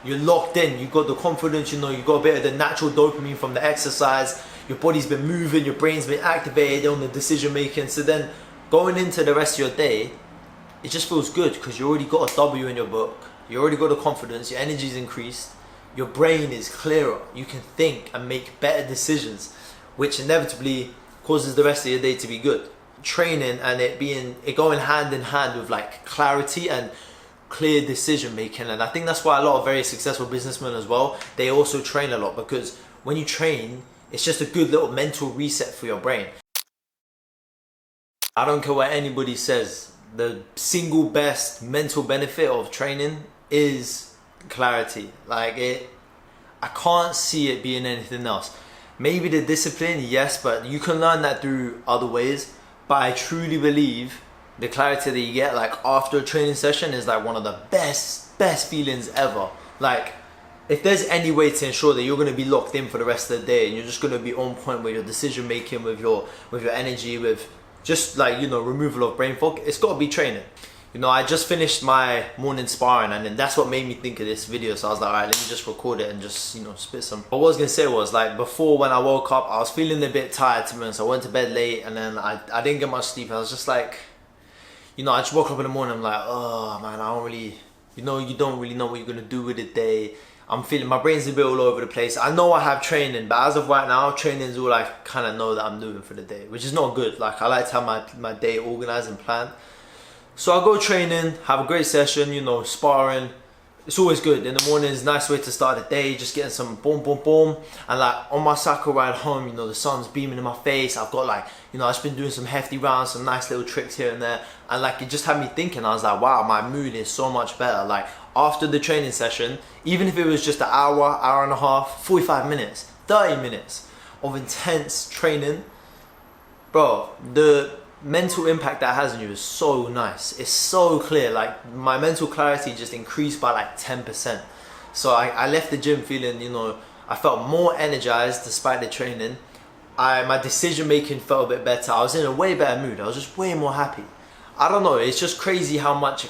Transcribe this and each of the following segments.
you're locked in, you got the confidence, you know, you got a bit of the natural dopamine from the exercise, your body's been moving, your brain's been activated on the decision making. So then going into the rest of your day, it just feels good because you already got a W in your book, you already got the confidence, your energy's increased, your brain is clearer, you can think and make better decisions, which inevitably causes the rest of your day to be good. Training and it going hand in hand with like clarity and clear decision making, and I think that's why a lot of very successful businessmen as well, they also train a lot, because when you train, it's just a good little mental reset for your brain. I don't care what anybody says, the single best mental benefit of training is clarity. Like I can't see it being anything else. Maybe the discipline, yes, but you can learn that through other ways. But I truly believe the clarity that you get like after a training session is like one of the best feelings ever. Like if there's any way to ensure that you're going to be locked in for the rest of the day and you're just going to be on point with your decision making, with your energy, with just like, you know, removal of brain fog, it's got to be training. You know, I just finished my morning sparring, and then that's what made me think of this video. So I was like, alright, let me just record it and just, you know, spit some. What I was gonna say was, like, before when I woke up, I was feeling a bit tired, to be honest. I went to bed late and then I didn't get much sleep. I was just like, you know, I just woke up in the morning, I'm like, oh man, I don't really, you know, you don't really know what you're gonna do with the day. I'm feeling, my brain's a bit all over the place. I know I have training, but as of right now, training is all I kind of know that I'm doing for the day, which is not good. Like, I like to have my day organized and planned. So I go training, have a great session, you know, sparring. It's always good. In the morning is a nice way to start the day, just getting some boom, boom, boom. And like on my cycle ride home, you know, the sun's beaming in my face. I've got like, you know, I've just been doing some hefty rounds, some nice little tricks here and there. And like, it just had me thinking, I was like, wow, my mood is so much better. Like after the training session, even if it was just an hour and a half, 45 minutes, 30 minutes of intense training, bro, the mental impact that has on you is so nice. It's so clear. Like my mental clarity just increased by like 10%. So I left the gym feeling, you know, I felt more energized despite the training. My decision making felt a bit better. I was in a way better mood. I was just way more happy. I don't know, it's just crazy how much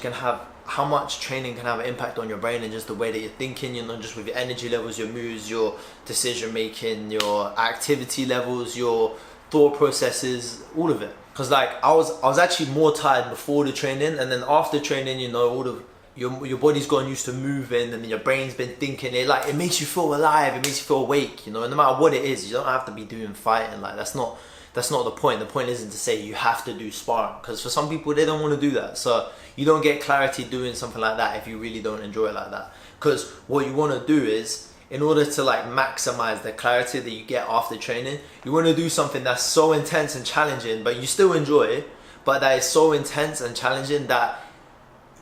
training can have an impact on your brain and just the way that you're thinking, you know, just with your energy levels, your moods, your decision making, your activity levels, your thought processes, all of it. Because like I was actually more tired before the training, and then after training, you know, all of your body's gotten used to moving, and your brain's been thinking. It makes you feel alive, it makes you feel awake, you know. And no matter what it is, you don't have to be doing fighting. Like that's not the point. The point isn't to say you have to do sparring, because for some people they don't want to do that. So you don't get clarity doing something like that if you really don't enjoy it like that. Because what you want to do is, in order to like maximize the clarity that you get after training, you want to do something that's so intense and challenging, but you still enjoy it, but that is so intense and challenging that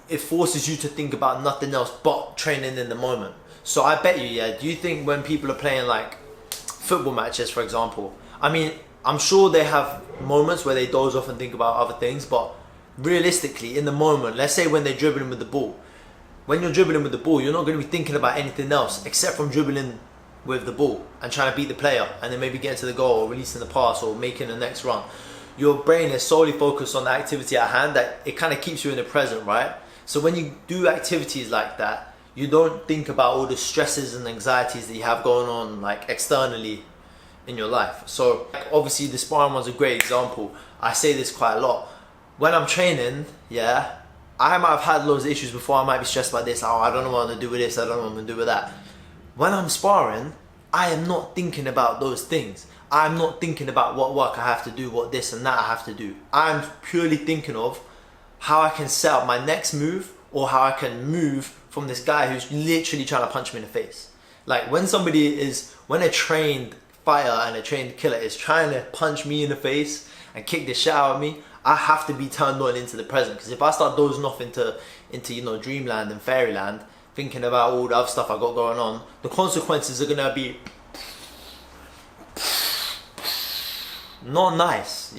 it forces you to think about nothing else but training in the moment. So I bet you, yeah, do you think when people are playing like football matches, for example, I mean, I'm sure they have moments where they doze off and think about other things, but realistically, in the moment, let's say when they're dribbling with the ball, when you're dribbling with the ball, you're not going to be thinking about anything else except from dribbling with the ball and trying to beat the player and then maybe getting to the goal or releasing the pass or making the next run. Your brain is solely focused on the activity at hand, that it kind of keeps you in the present, right? So when you do activities like that, you don't think about all the stresses and anxieties that you have going on like externally in your life. So obviously the sparring was a great example. I say this quite a lot. When I'm training, yeah, I might have had loads of issues before. I might be stressed about this. Oh, I don't know what I'm going to do with this. I don't know what I'm going to do with that. When I'm sparring, I am not thinking about those things. I'm not thinking about what work I have to do, what this and that I have to do. I'm purely thinking of how I can set up my next move, or how I can move from this guy who's literally trying to punch me in the face. Like when a trained fighter and a trained killer is trying to punch me in the face and kick the shit out of me, I have to be turned on into the present. Because if I start dozing off into you know, dreamland and fairyland, thinking about all the other stuff I got going on, the consequences are gonna be not nice.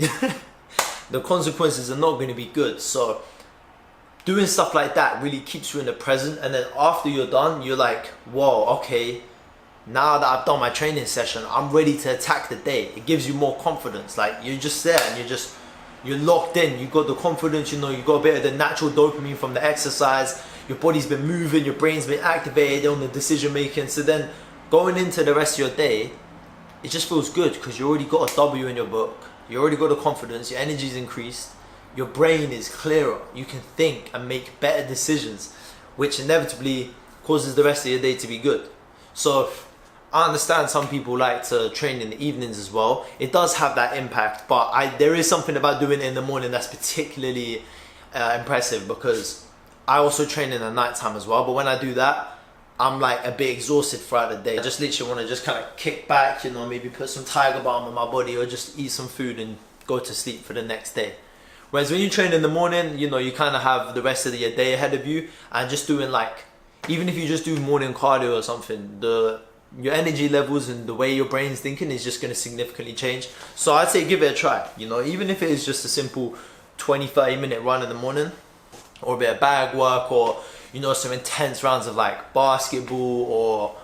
The consequences are not gonna be good. So doing stuff like that really keeps you in the present, and then after you're done, you're like, whoa, okay, now that I've done my training session, I'm ready to attack the day. It gives you more confidence. Like you're just there and you're locked in. You got the confidence, you know, you got a bit of the natural dopamine from the exercise. your body's been moving, your brain's been activated on the decision making. So then going into the rest of your day, it just feels good because you already got a W in your book. You already got the confidence, your energy's increased, your brain is clearer. You can think and make better decisions, which inevitably causes the rest of your day to be good. So I understand some people like to train in the evenings as well. It does have that impact, but there is something about doing it in the morning that's particularly impressive, because I also train in the nighttime as well. But when I do that, I'm like a bit exhausted throughout the day. I just literally want to just kind of kick back, you know, maybe put some Tiger Balm on my body or just eat some food and go to sleep for the next day. Whereas when you train in the morning, you know, you kind of have the rest of your day ahead of you, and just doing like, even if you just do morning cardio or something, your energy levels and the way your brain's thinking is just going to significantly change. So I'd say give it a try, you know, even if it is just a simple 20-30 minute run in the morning, or a bit of bag work, or, you know, some intense rounds of like basketball, or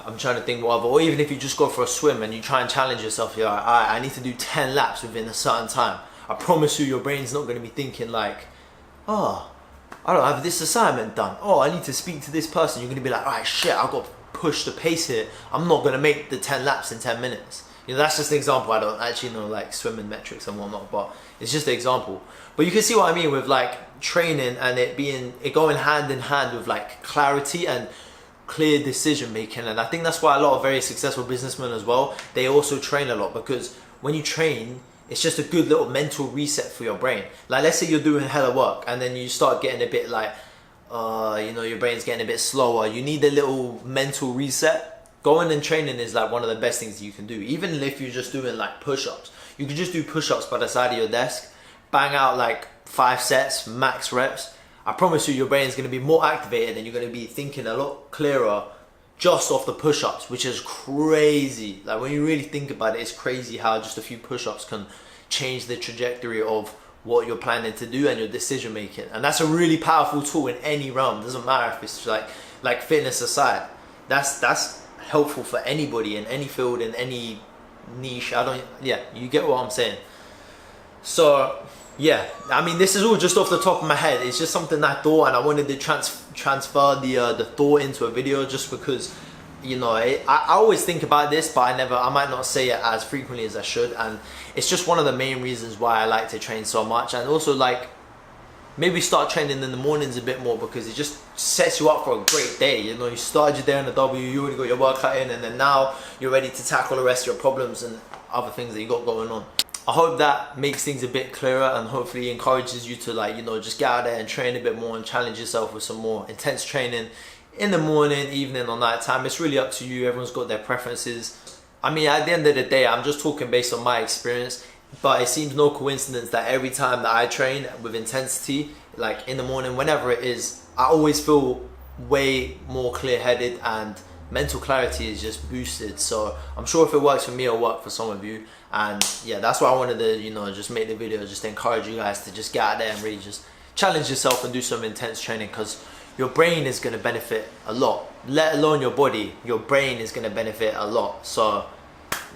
I'm trying to think what other, or even if you just go for a swim and you try and challenge yourself, you're like, alright, I need to do 10 laps within a certain time. I promise you, your brain's not going to be thinking like, oh, I don't have this assignment done. Oh, I need to speak to this person. You're going to be like, alright, shit, I've got to push the pace here. I'm not going to make the 10 laps in 10 minutes. You know, that's just an example. I don't actually know like swimming metrics and whatnot, but it's just an example. But you can see what I mean with like training and it going hand in hand with like clarity and clear decision making. And I think that's why a lot of very successful businessmen as well, they also train a lot, because when you train, it's just a good little mental reset for your brain. Like, let's say you're doing hella work and then you start getting a bit like, you know, your brain's getting a bit slower. You need a little mental reset. Going and training is like one of the best things you can do. Even if you're just doing like push-ups, you can just do push-ups by the side of your desk, bang out like 5 sets, max reps. I promise you, your brain's going to be more activated and you're going to be thinking a lot clearer just off the push-ups, which is crazy. Like, when you really think about it, it's crazy how just a few push-ups can change the trajectory of what you're planning to do and your decision making. And that's a really powerful tool in any realm. It doesn't matter if it's like fitness aside. That's helpful for anybody in any field, in any niche. You get what I'm saying. So yeah, I mean, this is all just off the top of my head. It's just something I thought, and I wanted to transfer the thought into a video, just because, you know, I always think about this, but I might not say it as frequently as I should. And it's just one of the main reasons why I like to train so much. And also, like, maybe start training in the mornings a bit more, because it just sets you up for a great day. You know, you started your day on the W, you already got your workout in, and then now you're ready to tackle the rest of your problems and other things that you got going on. I hope that makes things a bit clearer, and hopefully encourages you to, like, you know, just get out there and train a bit more and challenge yourself with some more intense training in the morning, evening, or night time. It's really up to you. Everyone's got their preferences. I mean, at the end of the day, I'm just talking based on my experience, but it seems no coincidence that every time that I train with intensity, like in the morning, whenever it is, I always feel way more clear-headed and mental clarity is just boosted. So I'm sure if it works for me, it'll work for some of you. And yeah, that's why I wanted to, you know, just make the video, just to encourage you guys to just get out there and really just challenge yourself and do some intense training, because your brain is going to benefit a lot. Let alone your body, your brain is going to benefit a lot. So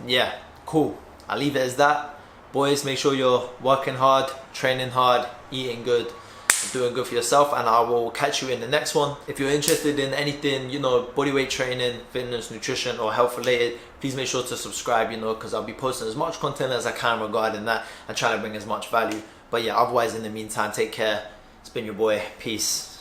yeah, cool. I'll leave it as that. Boys, make sure you're working hard, training hard, eating good, doing good for yourself, and I will catch you in the next one. If you're interested in anything, you know, bodyweight training, fitness, nutrition, or health related, please make sure to subscribe, you know, because I'll be posting as much content as I can regarding that and trying to bring as much value. But yeah, otherwise, in the meantime, take care. It's been your boy. Peace.